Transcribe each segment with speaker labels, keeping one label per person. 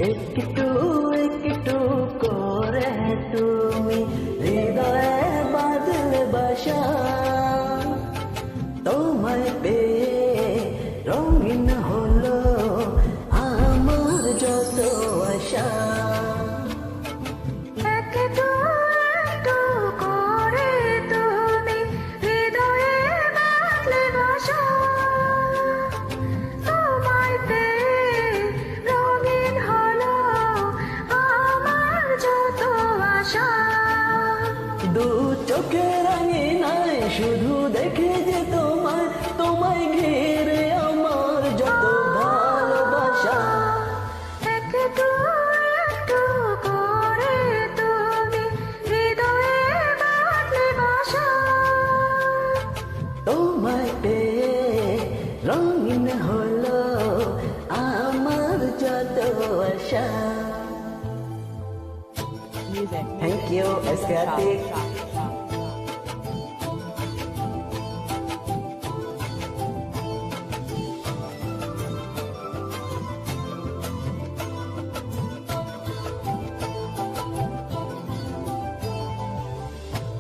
Speaker 1: একটু একটু করে তুমি হৃদয়ে বাঁধলে বাসা, তোমায় পেয়ে রঙিন হলো আমার যত আশা। দু চোখে রাঙিনায় শুধু দেখে যে তোমায়, তোমায় ঘিরে আমার যত ভালোবাসা।
Speaker 2: একটু একটু করে তুমি হৃদয়ে বাঁধলে বাসা,
Speaker 1: তোমায় পেয়ে রঙিন হলো আমার যত আশা। Thank you, Aesthetic.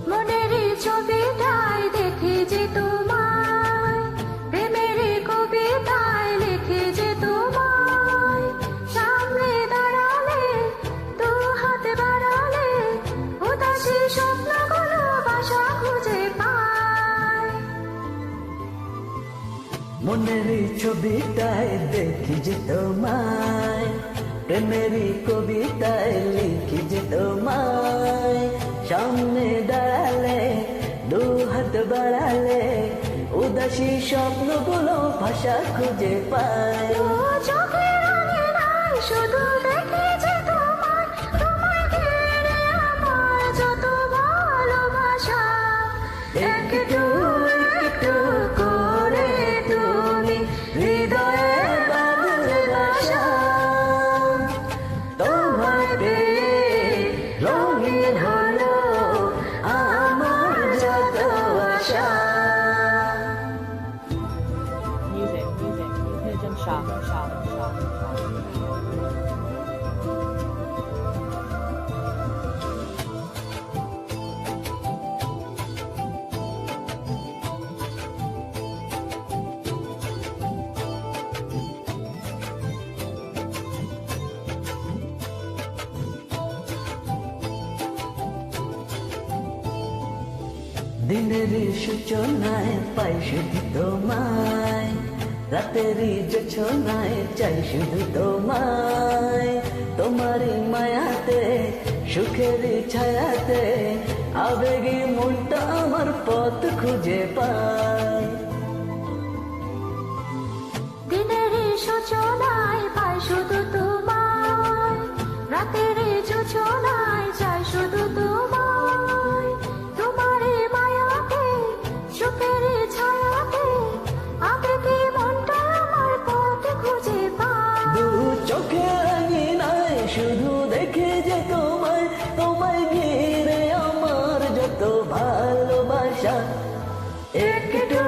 Speaker 2: মনের ছবিটাই দেখে যে তোমায়, প্রেমের কবিতায় লিখে যে তোমায়, সামনে দাঁড়ালে দু হাতে বাড়ালে উদাসী স্বপ্নগুলো বাসা খুঁজে পায়।
Speaker 1: মনের ছবিটায় দেখি যে তোমায়, প্রেমের কবিতায় লিখি যে তোমায়, সামনে দাঁড়ালে দু হাত বাড়ালে উদাসী স্বপ্নগুলো ভাষা খুঁজে পায়।
Speaker 2: চোখের আঙিনায় শুধু দেখে যে তোমায়, তোমায় ঘিরে আমার যত ভালোবাসা। একটু একটু করে তুমি হৃদয়ে বাঁধলে বাসা,
Speaker 1: তোমায় পেয়ে রঙিন হলো আমার যত আশা। দিনের সূচনায় পাই শুধু তোমায়, রাতের জোছনায় চাই শুধু তোমায়, তোমারই মায়াতে সুখের ছায়াতে আবেগে মনটা আমার পথ খুঁজে পায়।
Speaker 2: দিনের সূচনায় পাই শুধু তোমায়, রাতের জোছনায় চাই শুধু তোমায়, তোমারই মায়াতে সুখের ছায়াতে আবেগে মনটা আমার পথ খুঁজে পায়।
Speaker 1: দু চোখে রাঙিনায় শুধু দেখে যে তোমায়, তোমায় ঘিরে আমার যত ভালোবাসা। একটু